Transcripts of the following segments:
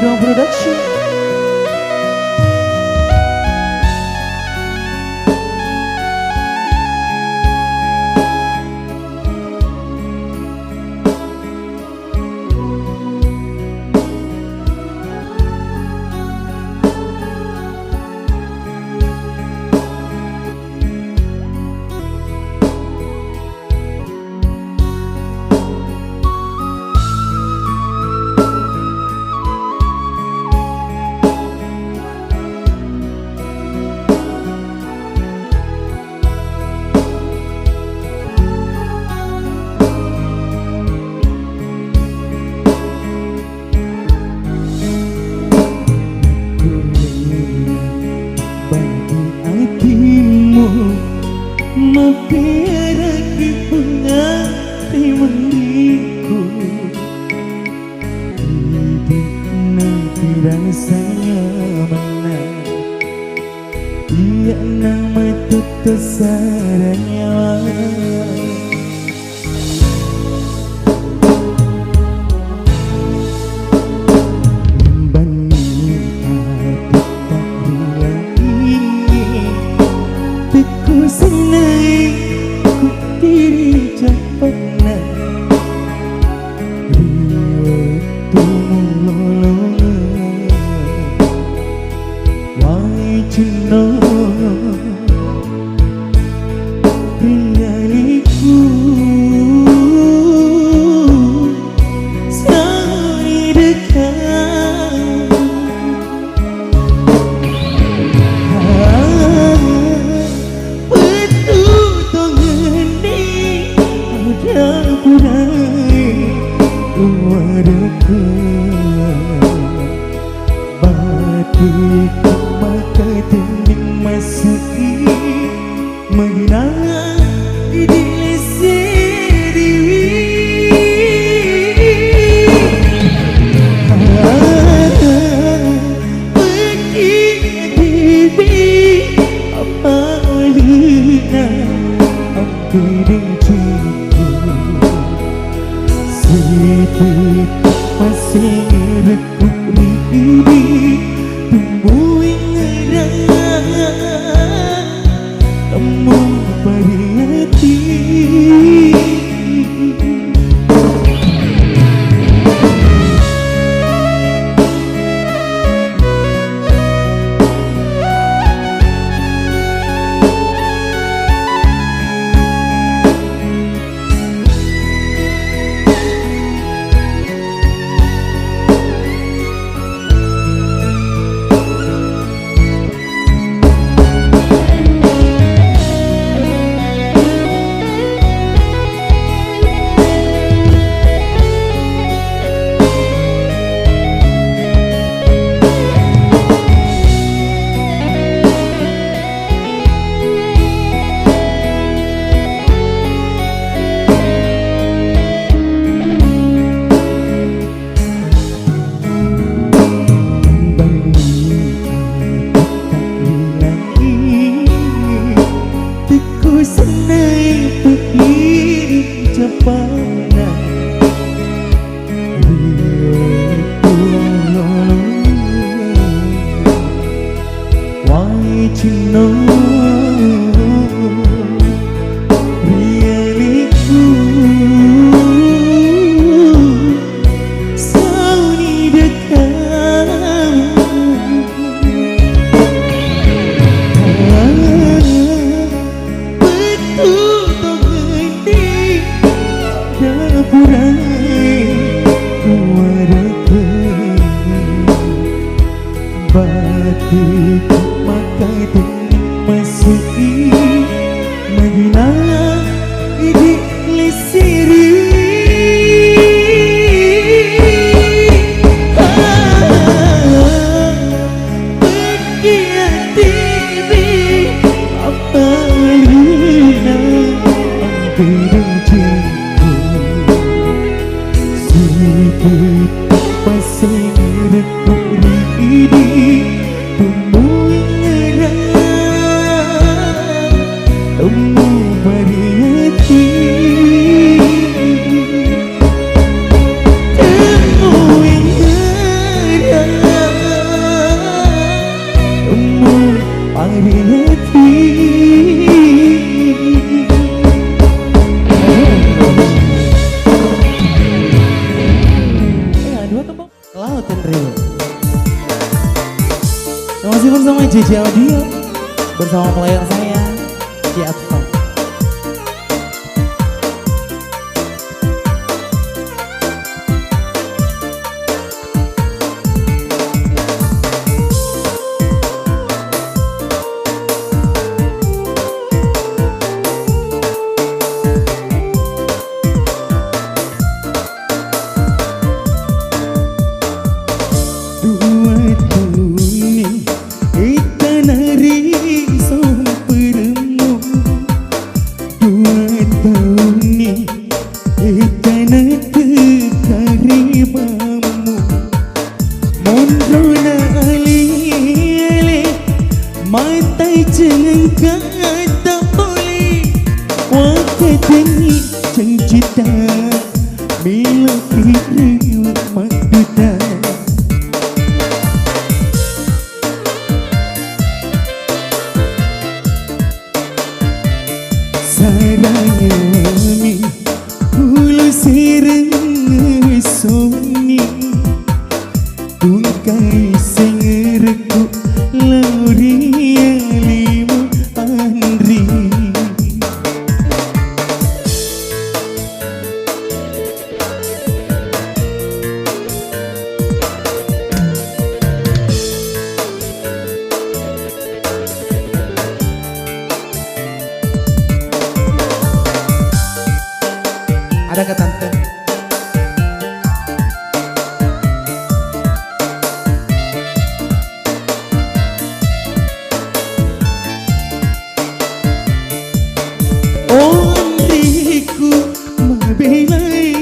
Dong Production. Mempera penganti meniku hidup nanti rasanya menang dia nama tutus saranya senang ku diri cepatna riwatu mulolong wai cino rialiku sekali dekat batik maka tening masuki menghina diri sendiri pergi diri apa lina ambil cinta sedih masih rekuk diri tumbuh ngerang temu pada hati senai berdiri cepatna wai cino rialiku sauni dekat batik maka tening masuki menghina diri sendiri pergi hati apa lina ambil cinta sedih masih rekuk diri tumbuh ngerang temu pada hati temu ngerang Tenrio. Masih bersama JJ Audio, bersama player saya Ciatto. Sarayami hulu sireng soni tungkai sengerku lauri limu andri ada ke tante. Oh diriku membelai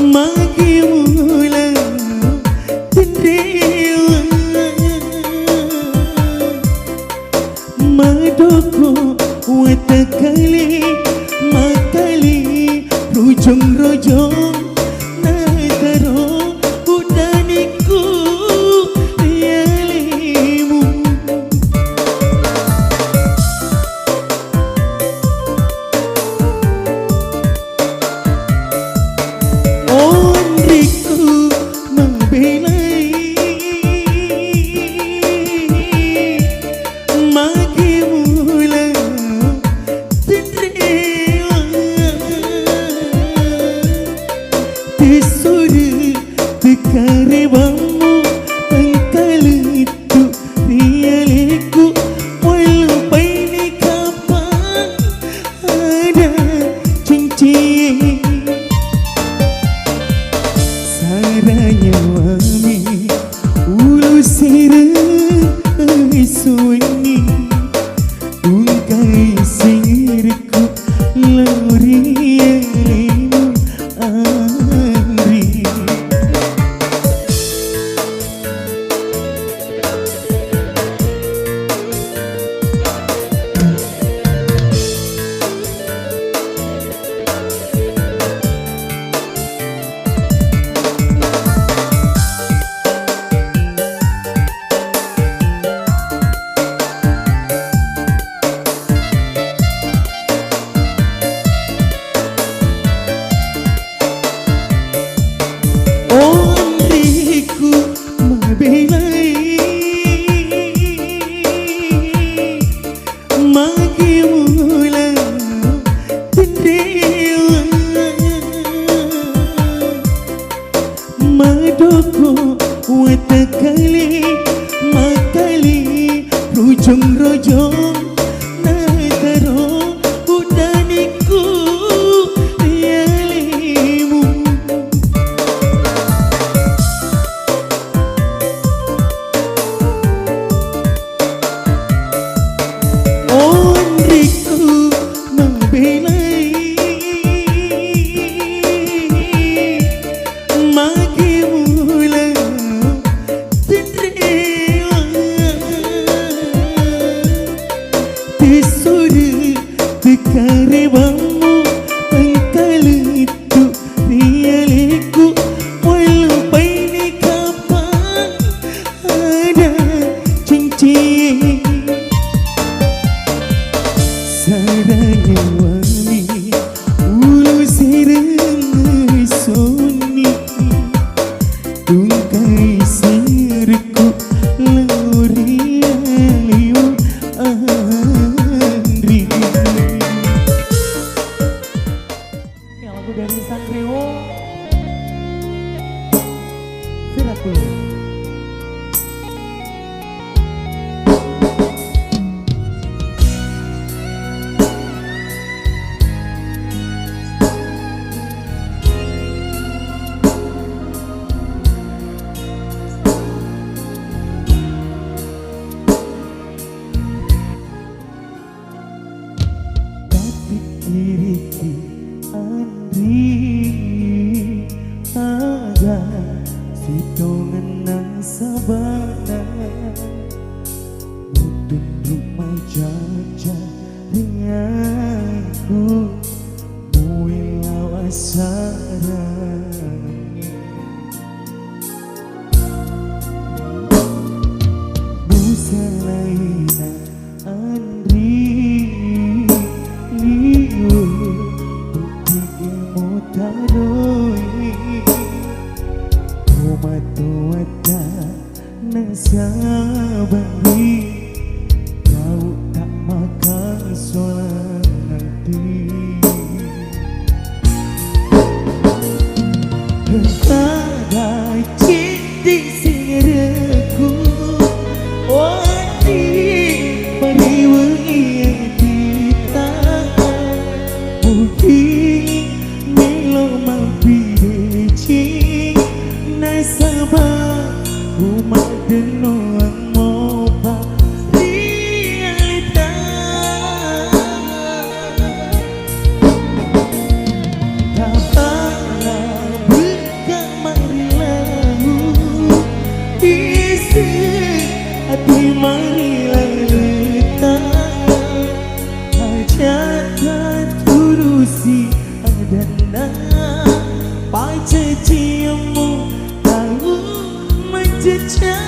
magi mula tendewa madoko watakali makali rojong-rojong nataro udaniku rialimu ondriku membelai magi mula Tisuri tekarebamu engkalitu rialiku walau baini kapan ada cincin saranya wami ulu sireng sunyi tungkai sirku lauri limu andri madoko watakali makali rojong-rojong nataro udaniku rialimu ondriku membelai magi mula tendre Lagu dari Sanriwo Viratul. Diriku Andri ada sitongan nang sabana mutun rumah jaja denganku muilawa sarangi busa laina Andri Sabari kau tak makan solat nanti Kepada cinti singreku Wadi periwi yang ditahan Mungkin milo mampir cing Nasabah umat denuang moba realita Kapala buka marilahu isi hati marilahu hajatan turusi adana paca ciamu tahu menjejak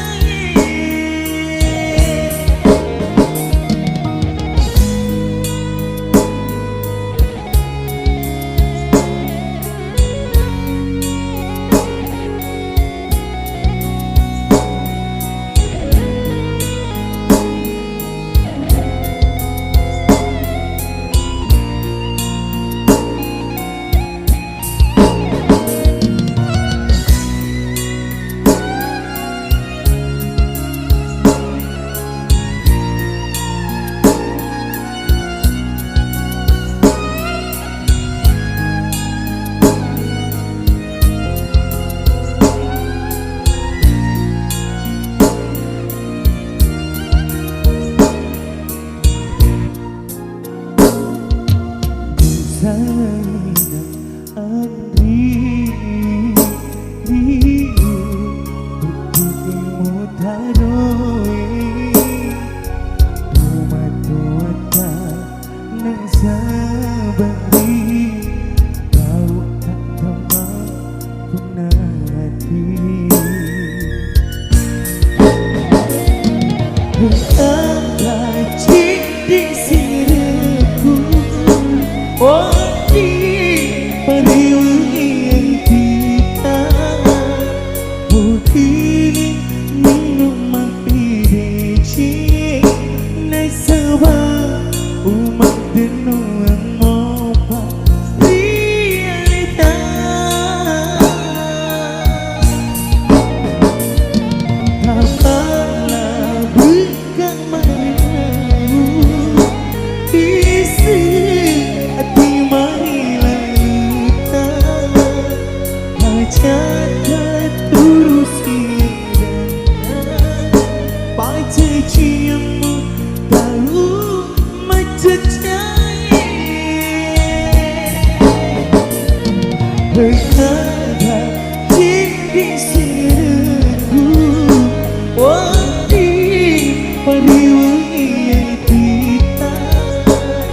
Andri diu buktimu taroi Tumat-tuata nang sabari kau tak teman kunati Kepada cinti sirku Wadi periwi yang ditahan Mungkin minum mampir cing Nasabah umat denuang moba realita Kapala buka marilahu isi hati marilahu hajatan turusi paca ciamu tahu menjejak Berkata cinti sirku Wadi periwi yang ditahan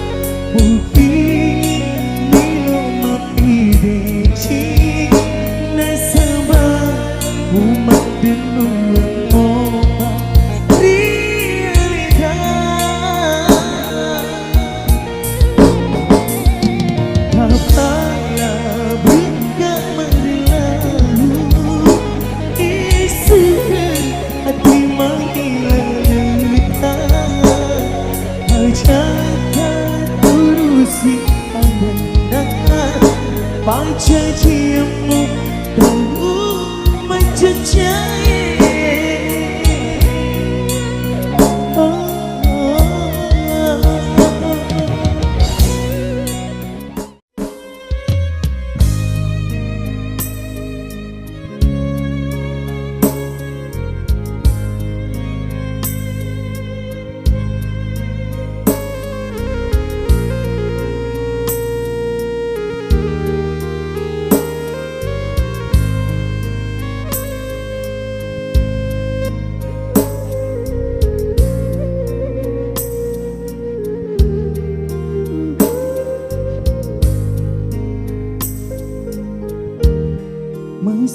Mungkin milo mampir cing Nasabah umat denuang moba realita Kapala buka Janjimu tahu menjejai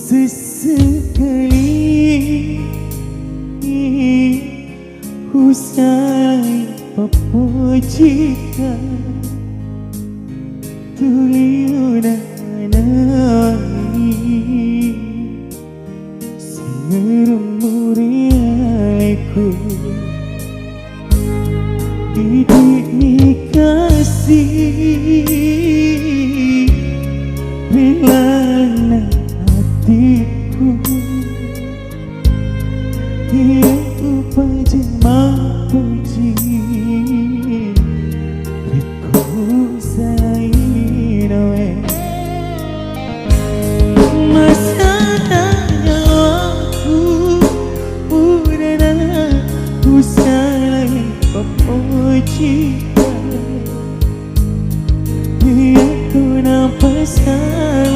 sesekali usai jika tuliunanai sengermurialeku didik kasih rilana hatiku yang upajama puji riku sainoe masanya aku udana usai pemujikan yang ku nampak salah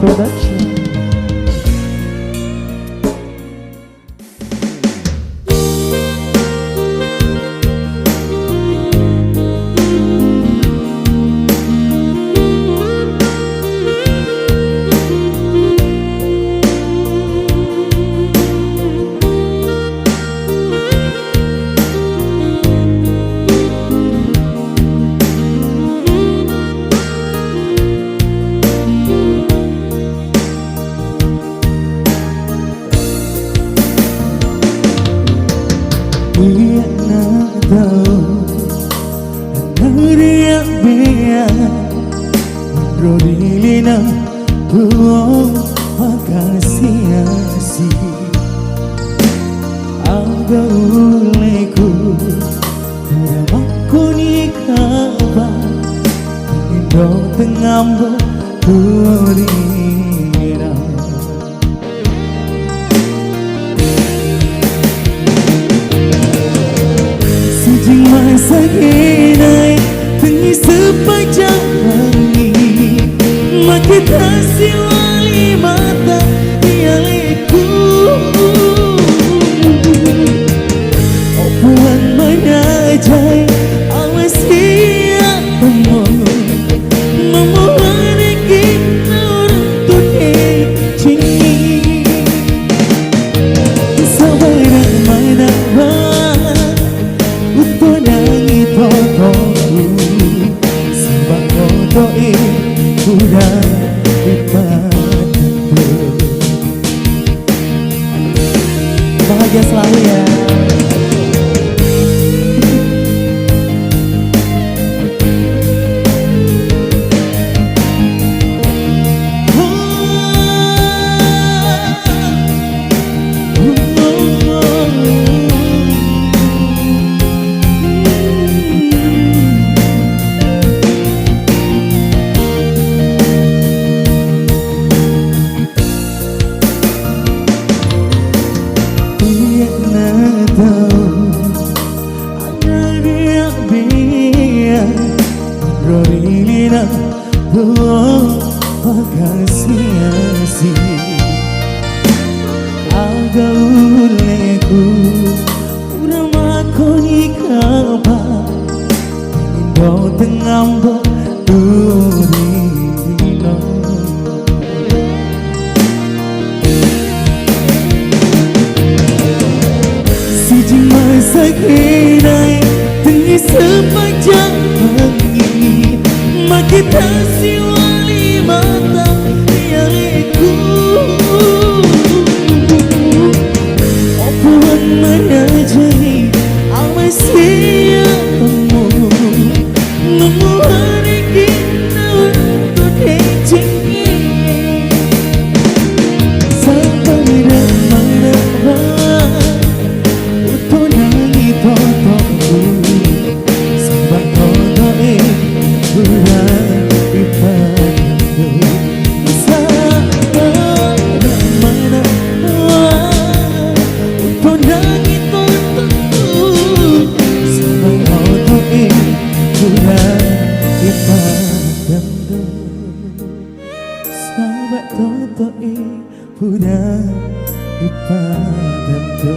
Production. Rodilina tuo makasiasi Aga uleku Udah makuni kabar Indo tengambo Rodilina Sejing masa kinai Tengi sepanjang hari Makita siwali mata Dialeku Opuan menajai Awas ia temu Memohon kita orang tunai cingi Sabar mana Untuk nangi totoku Sebab totoi Udah bahagia selalu ya. Rodilina tuo makasiasi Aga uleku Udah makoni kabar Indo tengambo Rodilina Sejing masa kinai Tengi sepanjang pagi Makita siwali mata Dialeku Opuan menajai Awas ia temu Memohon kita untuk dicingi Sampai mana Untuk nangi totoku Sebab totoi Udah dipadaku Sabar mana Untuk nangi totoku Sebab totoi Udah dipadaku Sebab totoi Udah dipadaku